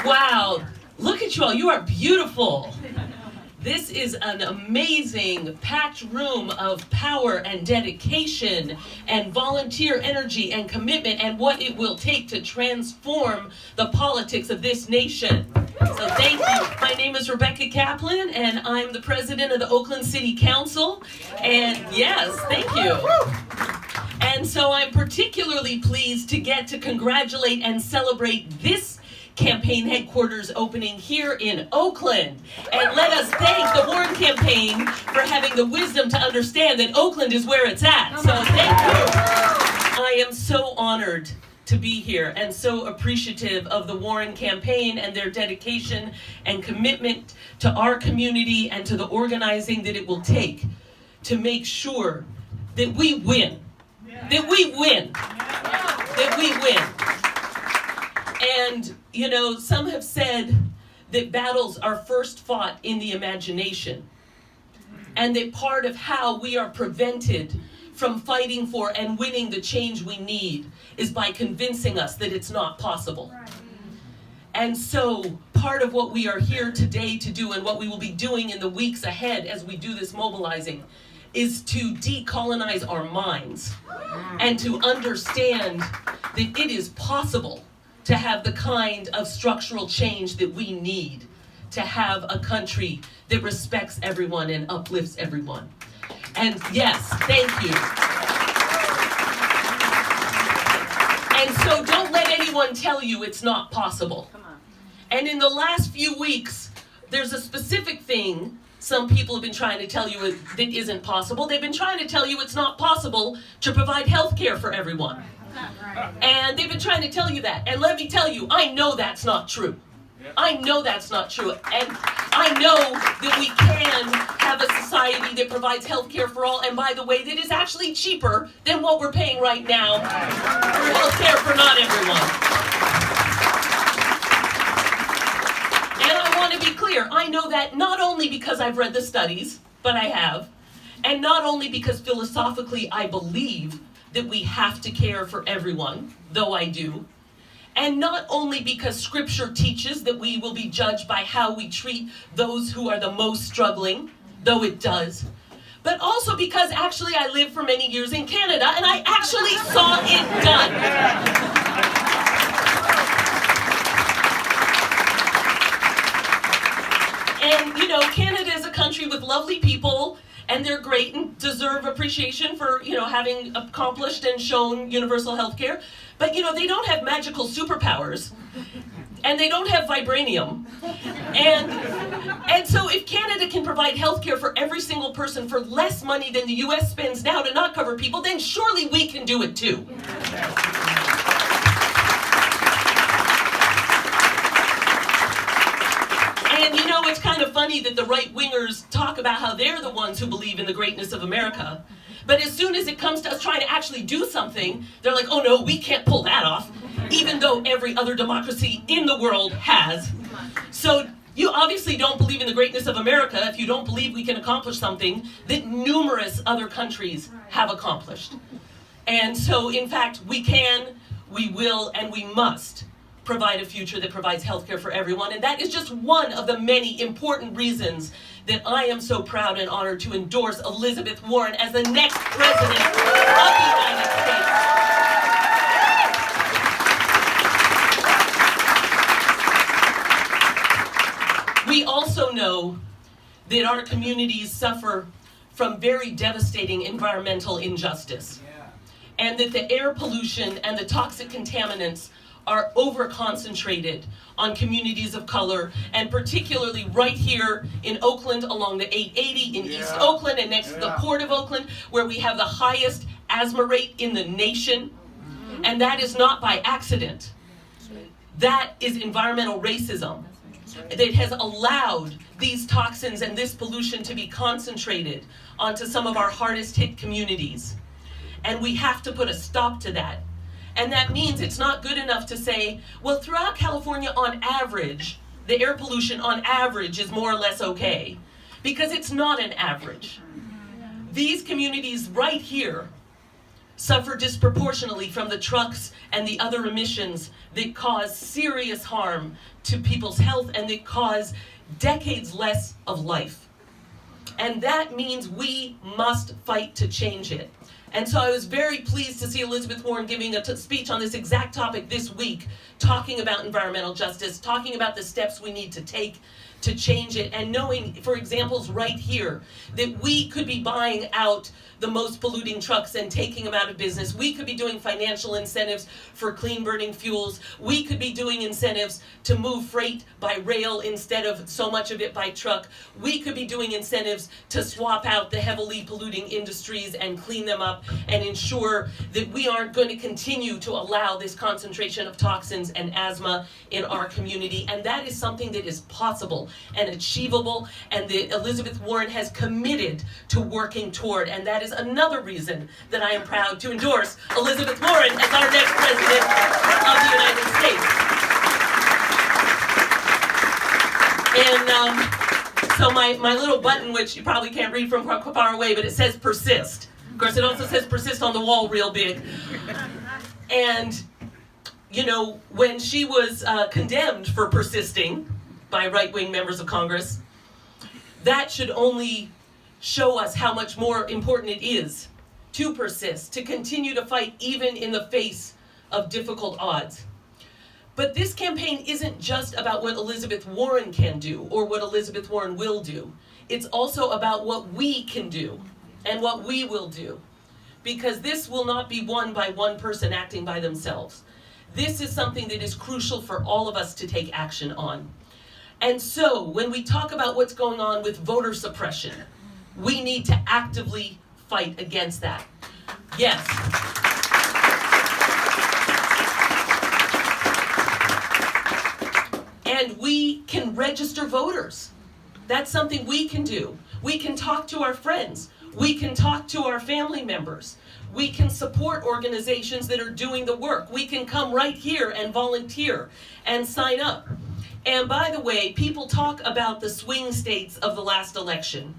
Wow, look at you all, you are beautiful. This is an amazing packed room of power and dedication and volunteer energy and commitment and what it will take to transform the politics of this nation. So thank you. My name is Rebecca Kaplan and I'm the president of the Oakland City Council. And yes, thank you. And so I'm particularly pleased to get to congratulate and celebrate this campaign headquarters opening here in Oakland. And let us thank the Warren campaign for having the wisdom to understand that Oakland is where it's at. So thank you. I am so honored to be here and so appreciative of the Warren campaign and their dedication and commitment to our community and to the organizing that it will take to make sure that we win. That we win. That we win. And, you know, some have said that battles are first fought in the imagination, and that part of how we are prevented from fighting for and winning the change we need is by convincing us that it's not possible. And so part of what we are here today to do and what we will be doing in the weeks ahead as we do this mobilizing is to decolonize our minds and to understand that it is possible to have the kind of structural change that we need to have a country that respects everyone and uplifts everyone. And yes, thank you. And so don't let anyone tell you it's not possible. And in the last few weeks, there's a specific thing some people have been trying to tell you that isn't possible. They've been trying to tell you it's not possible to provide health care for everyone. And they've been trying to tell you that. And let me tell you, I know that's not true. I know that's not true. And I know that we can have a society that provides health care for all, and by the way, that is actually cheaper than what we're paying right now for health care for not everyone. And I want to be clear, I know that not only because I've read the studies, but I have, and not only because philosophically I believe that we have to care for everyone, though I do, and not only because scripture teaches that we will be judged by how we treat those who are the most struggling, though it does, but also because actually I lived for many years in Canada and I actually saw it done. And you know, Canada is a country with lovely people, and they're great and deserve appreciation for, you know, having accomplished and shown universal health care. But, you know, they don't have magical superpowers, and they don't have vibranium. And so if Canada can provide health care for every single person for less money than the US spends now to not cover people, then surely we can do it too. And you know, it's kind of funny that the right-wingers talk about how they're the ones who believe in the greatness of America. But as soon as it comes to us trying to actually do something, they're like, oh no, we can't pull that off, even though every other democracy in the world has. So you obviously don't believe in the greatness of America if you don't believe we can accomplish something that numerous other countries have accomplished. And so, in fact, we can, we will, and we must provide a future that provides health care for everyone. And that is just one of the many important reasons that I am so proud and honored to endorse Elizabeth Warren as the next president of the United States. We also know that our communities suffer from very devastating environmental injustice, and that the air pollution and the toxic contaminants are over-concentrated on communities of color, and particularly right here in Oakland along the 880 in East Oakland and next to the Port of Oakland, where we have the highest asthma rate in the nation. And that is not by accident. That is environmental racism that has allowed these toxins and this pollution to be concentrated onto some of our hardest hit communities. And we have to put a stop to that. And that means it's not good enough to say, well, throughout California, on average, the air pollution on average is more or less okay, because it's not an average. These communities right here suffer disproportionately from the trucks and the other emissions that cause serious harm to people's health and that cause decades less of life. And that means we must fight to change it. And so I was very pleased to see Elizabeth Warren giving a speech on this exact topic this week, talking about environmental justice, talking about the steps we need to take to change it, and knowing, for examples right here, that we could be buying out the most polluting trucks and taking them out of business. We could be doing financial incentives for clean burning fuels. We could be doing incentives to move freight by rail instead of so much of it by truck. We could be doing incentives to swap out the heavily polluting industries and clean them up and ensure that we aren't going to continue to allow this concentration of toxins and asthma in our community. And that is something that is possible and achievable, and that Elizabeth Warren has committed to working toward. And that is another reason that I am proud to endorse Elizabeth Warren as our next president of the United States. And so my little button, which you probably can't read from far away, but it says persist. Of course, it also says persist on the wall real big. And, you know, when she was condemned for persisting by right-wing members of Congress, that should only show us how much more important it is to persist, to continue to fight even in the face of difficult odds. But this campaign isn't just about what Elizabeth Warren can do or what Elizabeth Warren will do. It's also about what we can do and what we will do. Because this will not be won by one person acting by themselves. This is something that is crucial for all of us to take action on. And so, when we talk about what's going on with voter suppression, we need to actively fight against that. Yes. And we can register voters. That's something we can do. We can talk to our friends. We can talk to our family members. We can support organizations that are doing the work. We can come right here and volunteer and sign up. And by the way, people talk about the swing states of the last election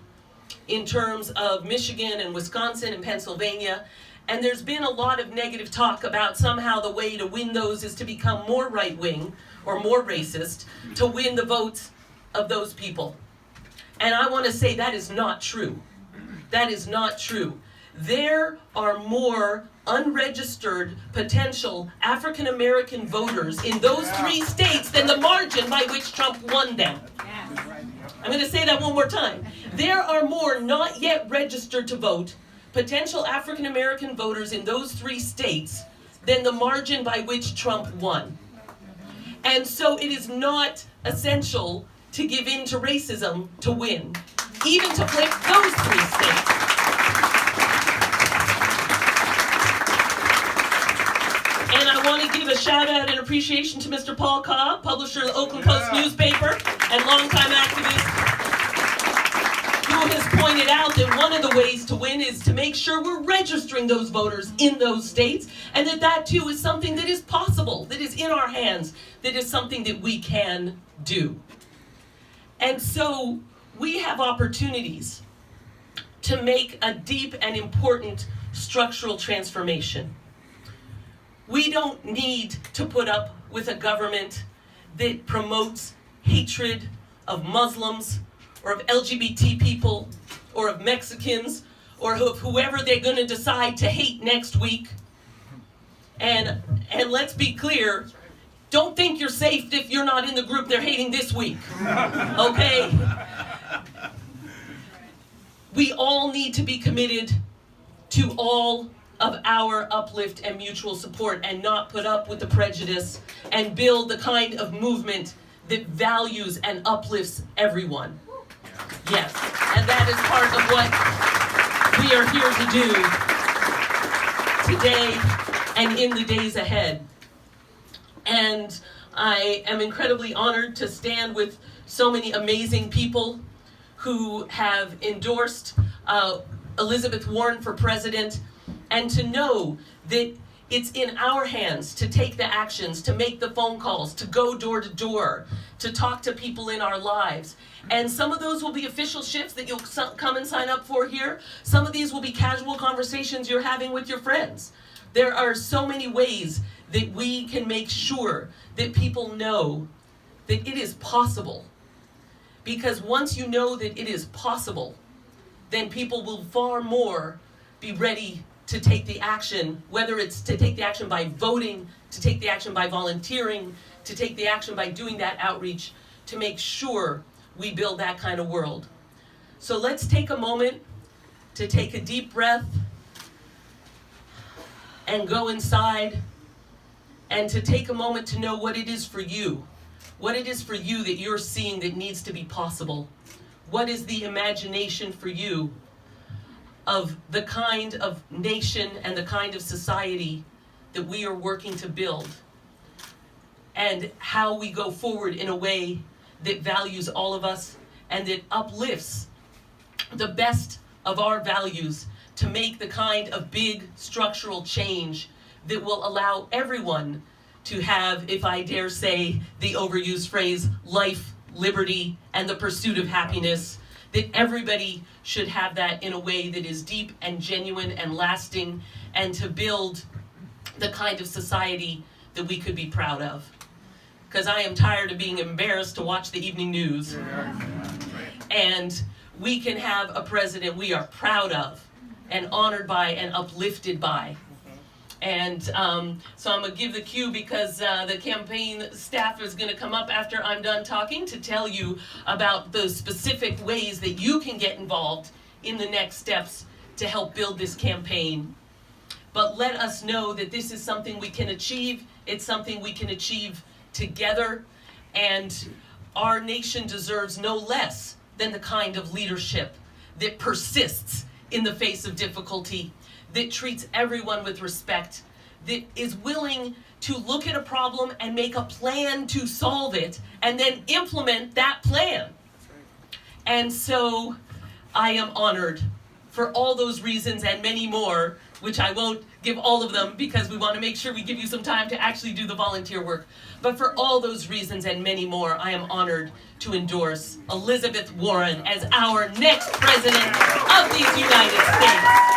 in terms of Michigan and Wisconsin and Pennsylvania. And there's been a lot of negative talk about somehow the way to win those is to become more right-wing or more racist to win the votes of those people. And I want to say that is not true. That is not true. There are more unregistered potential African American voters in those three states than the margin by which Trump won them. I'm going to say that one more time. There are more not yet registered to vote potential African American voters in those three states than the margin by which Trump won. And so it is not essential to give in to racism to win, even to flip those three states. And I want to give a shout out and appreciation to Mr. Paul Cobb, publisher of the Oakland Post newspaper and longtime activist, who has pointed out that one of the ways to win is to make sure we're registering those voters in those states, and that too is something that is possible, that is in our hands, that is something that we can do. And so we have opportunities to make a deep and important structural transformation. We don't need to put up with a government that promotes hatred of Muslims or of LGBT people or of Mexicans or of whoever they're going to decide to hate next week. And let's be clear, don't think you're safe if you're not in the group they're hating this week, okay? We all need to be committed to all of our uplift and mutual support and not put up with the prejudice and build the kind of movement that values and uplifts everyone. Yes, and that is part of what we are here to do today and in the days ahead. And I am incredibly honored to stand with so many amazing people who have endorsed Elizabeth Warren for president, and to know that It's in our hands to take the actions, to make the phone calls, to go door to door, to talk to people in our lives. And some of those will be official shifts that you'll come and sign up for here. Some of these will be casual conversations you're having with your friends. There are so many ways that we can make sure that people know that it is possible. Because once you know that it is possible, then people will far more be ready to take the action, whether it's to take the action by voting, to take the action by volunteering, to take the action by doing that outreach, to make sure we build that kind of world. So let's take a moment to take a deep breath and go inside, and to take a moment to know what it is for you. What it is for you that you're seeing that needs to be possible. What is the imagination for you of the kind of nation and the kind of society that we are working to build, and how we go forward in a way that values all of us and that uplifts the best of our values to make the kind of big structural change that will allow everyone to have, if I dare say the overused phrase, life, liberty, and the pursuit of happiness, that everybody should have that in a way that is deep and genuine and lasting, and to build the kind of society that we could be proud of. Because I am tired of being embarrassed to watch the evening news. And we can have a president we are proud of and honored by and uplifted by. And so I'm going to give the cue, because the campaign staff is going to come up after I'm done talking to tell you about the specific ways that you can get involved in the next steps to help build this campaign. But let us know that this is something we can achieve. It's something we can achieve together. And our nation deserves no less than the kind of leadership that persists in the face of difficulty, that treats everyone with respect, that is willing to look at a problem and make a plan to solve it, and then implement that plan. And so I am honored for all those reasons and many more, which I won't give all of them because we want to make sure we give you some time to actually do the volunteer work. But for all those reasons and many more, I am honored to endorse Elizabeth Warren as our next president of these United States.